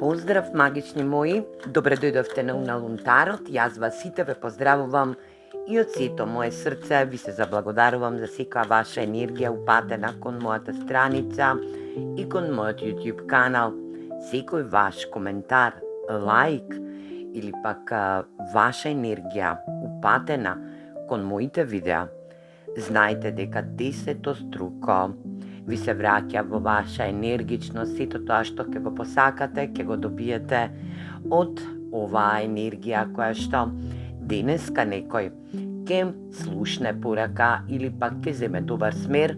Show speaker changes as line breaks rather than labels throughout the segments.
Поздрав, магични мои! Добре дојдовте на Уналунтарот. Јас вас сите ве поздравувам и од сето мое срце ви се заблагодарувам за секоја ваша енергија упатена кон мојата страница и кон мојот YouTube канал. Секој ваш коментар, лајк или пак ваша енергија упатена кон моите видеа, знаете дека 10-струко ви се враќа во ваша енергичност. Сето тоа што ќе го посакате, ќе го добиете од оваа енергија која што денеска некој ќе слушне порака или пак ќе земе добар смер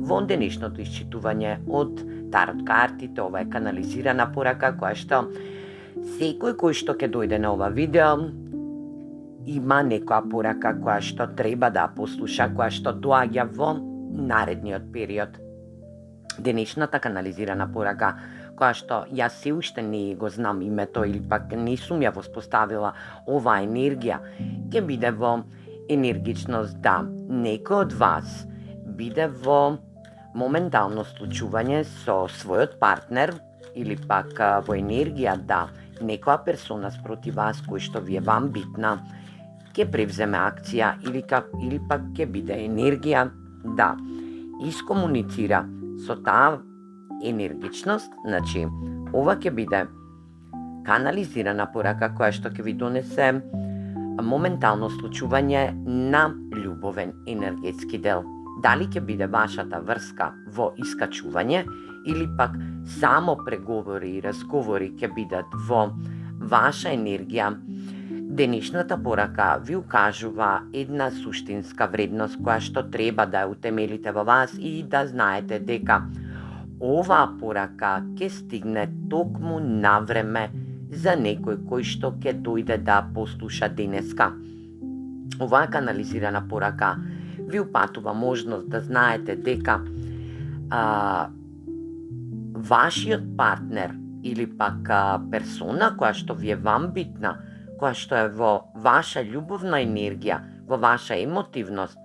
во денешното исчитување од тарот картите. Ова е канализирана порака која што секој кој што ќе дојде на ова видео има некоја порака која што треба да послуша, која што доаѓа во наредниот период. Денешната канализирана порака, која што јас се уште не го знам името или пак не сум ја воспоставила оваа енергија, ќе биде во енергичност да некој од вас биде во моментално случување со својот партнер или пак во енергија да некоја персона спроти вас кој што ви е вам битна ќе превземе акција или пак ќе биде енергија да искомуницира со таа енергичност. Значи, ова ќе биде канализирана порака која што ќе ви донесе моментално случување на љубовен енергетски дел. Дали ќе биде вашата врска во искачување или пак само преговори и разговори ќе бидат во ваша енергија, денешната порака ви укажува една суштинска вредност која што треба да ја утемелите во вас и да знаете дека оваа порака ќе стигне токму на време за некој кој што ќе дојде да послуша денеска. Оваа канализирана порака ви упатува можност да знаете дека вашиот партнер или пак персона која што ви е вам битна, која што е во ваша љубовна енергија, во ваша емотивност,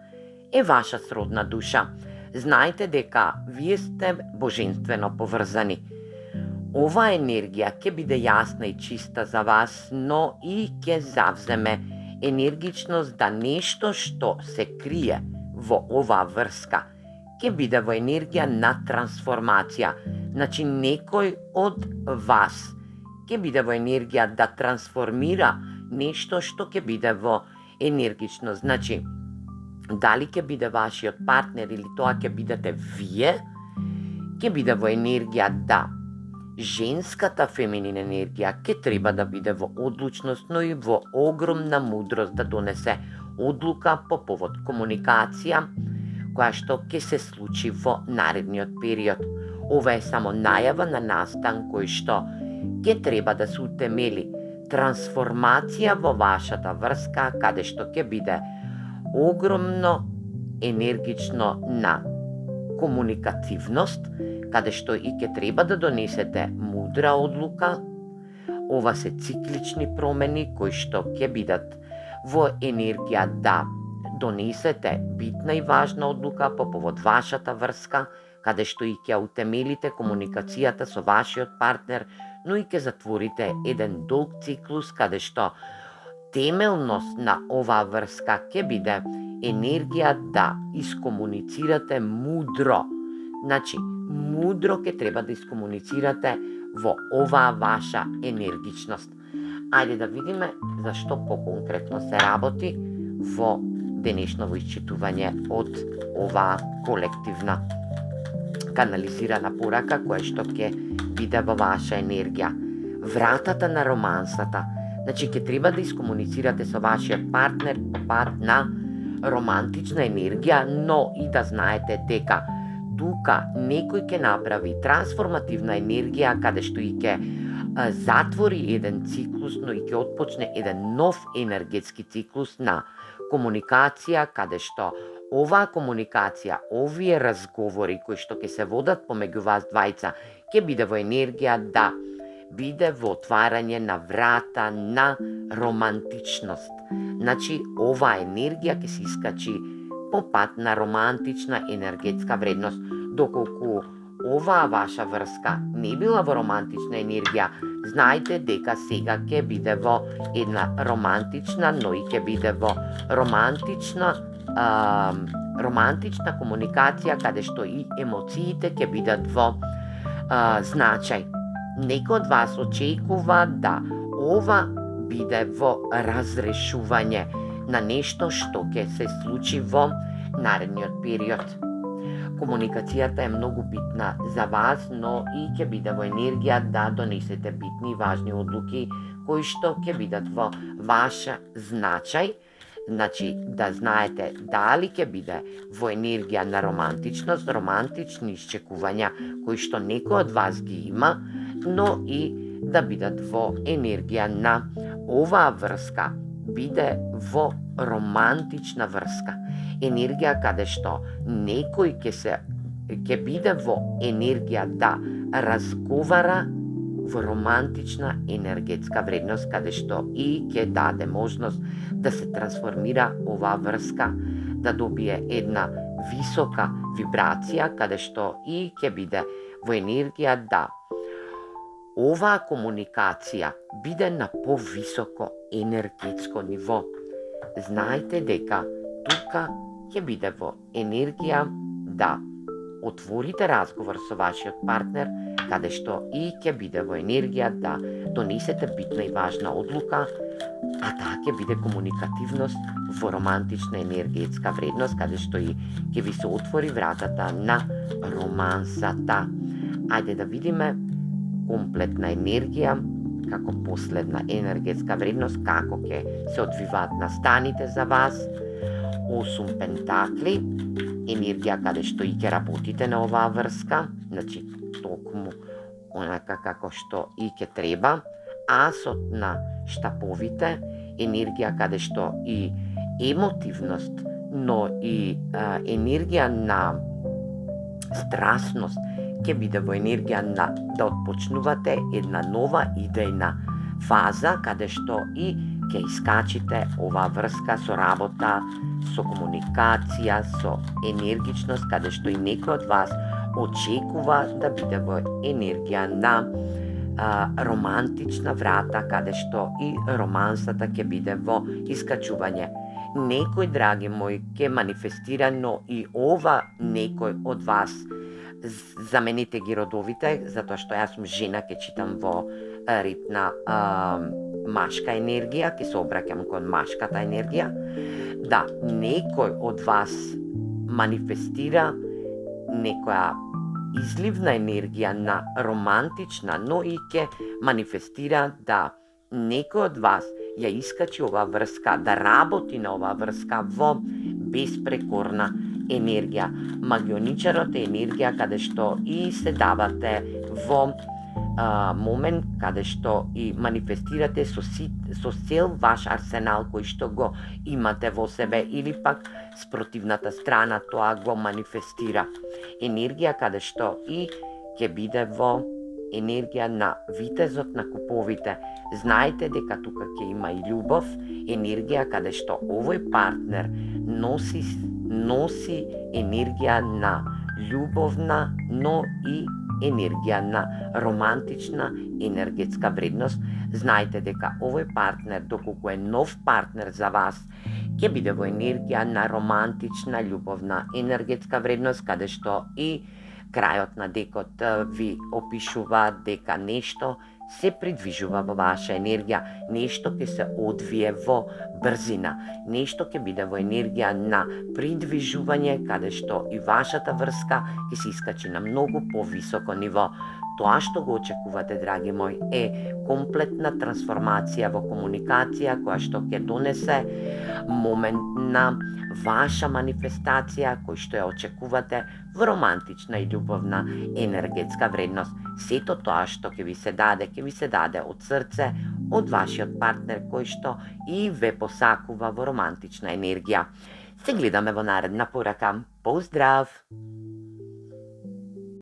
е ваша сродна душа. Знаете дека вие сте божествено поврзани. Оваа енергија ќе биде јасна и чиста за вас, но и ќе завземе енергичност да нешто што се крие во оваа врска ќе биде во енергија на трансформација. Значи, некој од вас ќе биде во енергија да трансформира нешто што ќе биде во енергичност. Значи, дали ќе биде вашиот партнер или тоа ќе бидете вие, ќе биде во енергија да женската феминина енергија ќе треба да биде во одлучност, но и во огромна мудрост да донесе одлука по повод комуникација која што ќе се случи во наредниот период. Ова е само најава на настан кој што ќе треба да се утемели трансформација во вашата врска, каде што ќе биде огромно енергично на комуникативност, каде што и ќе треба да донесете мудра одлука. Ова се циклични промени кои што ќе бидат во енергија да донесете битна и важна одлука по повод вашата врска, каде што и ќе утемелите комуникацијата со вашиот партнер, но и ќе затворите еден долг циклус каде што темелност на оваа врска ќе биде енергија да искомуницирате мудро. Значи, мудро ќе треба да искомуницирате во оваа ваша енергичност. Ајде да видиме за што поконкретно се работи во денешново исчитување од оваа колективна канализирана порака која што ќе биде во ваша енергија. Вратата на романсата. Значи, ќе треба да искомуницирате со вашиот партнер по пат на романтична енергија, но и да знаете дека тука некој ќе направи трансформативна енергија каде што и ќе затвори еден циклус, но и ќе отпочне еден нов енергетски циклус на комуникација, каде што оваа комуникација, овие разговори кои што ќе се водат помеѓу вас двајца, ќе биде во енергија да биде во отварање на врата на романтичност. Значи, оваа енергија ќе се искачи по пат на романтична енергетска вредност. Доколку оваа ваша врска не била во романтична енергија, Знаете дека сега ќе биде во една романтична, но и ќе биде во романтична комуникација каде што и емоциите ќе бидат во значај. Некој од вас очекува да ова биде во разрешување на нешто што ќе се случи во наредниот период. Комуникацијата е многу битна за вас, но и ќе биде во енергија да донесете битни и важни одлуки кои што ќе бидат во ваш значај. Значи, да знаете дали ќе биде во енергија на романтичност, романтични исчекувања кои што некој од вас ги има, но и да бидат во енергија на оваа врска биде во романтична врска. Енергија каде што некој ќе биде во енергија да разговара во романтична енергетска вредност, каде што и ќе даде можност да се трансформира оваа врска, да добие една висока вибрација, каде што и ќе биде во енергија да оваа комуникација биде на повисоко енергетско ниво. Знаете дека тука ќе биде во енергија да отворите разговор со вашиот партнер, каде што и ќе биде во енергија да донесете битна и важна одлука, а таа ќе биде комуникативност во романтична енергетска вредност, каде што и ќе ви се отвори вратата на романсата. Ајде да видиме комплетна енергија, како последна енергетска вредност, како ќе се одвиваат настаните за вас. 8 пентакли, енергија каде што и ќе работите на оваа врска, значи токму онака како што и ќе треба. Асот на штаповите, енергија каде што и емотивност, но и енергија на страстност ќе биде во енергија на да отпочнувате една нова идејна фаза, каде што и ќе искачите оваа врска со работа, со комуникација, со енергичност, каде што и некој од вас очекува да биде во енергија на романтична врата, каде што и романсата ќе биде во искачување. Некој, драги мои, ќе манифестира, но и ова некој од вас, замените ги родовите, затоа што јас сум жена, ќе читам во ред на машка енергија, ќе се обраќам кон машката енергија. Да, некој од вас манифестира некоја изливна енергија на романтична, но и ќе манифестира да некој од вас ја искачи оваа врска, да работи на оваа врска во беспрекорна енергија. Магионичарот е енергија каде што и се давате во момент каде што и манифестирате со цел ваш арсенал кој што го имате во себе, или пак спротивната страна тоа го манифестира. Енергија каде што и ќе биде во енергија на витезот на куповите. Знаете дека тука ќе има и љубов, енергија каде што овој партнер носи енергија на љубовна, но и енергија на романтична енергетска вредност. Знаете дека овој партнер, доколку е нов партнер за вас, ќе биде во енергија на романтична, љубовна енергетска вредност, каде што и крајот на декот ви опишува дека нешто се придвижува во ваша енергија, нешто ќе се одвие во брзина, нешто ќе биде во енергија на придвижување, каде што и вашата врска ќе се искачи на многу повисоко ниво. Тоа што го очекувате, драги мои, е комплетна трансформација во комуникација, која што ќе донесе момент на ваша манифестација, кој што ја очекувате во романтична и љубовна енергетска вредност. Сето тоа што ќе ви се даде од срце, од вашиот партнер кој што и ве посакува во романтична енергија. Се гледаме во наредна порака. Поздрав!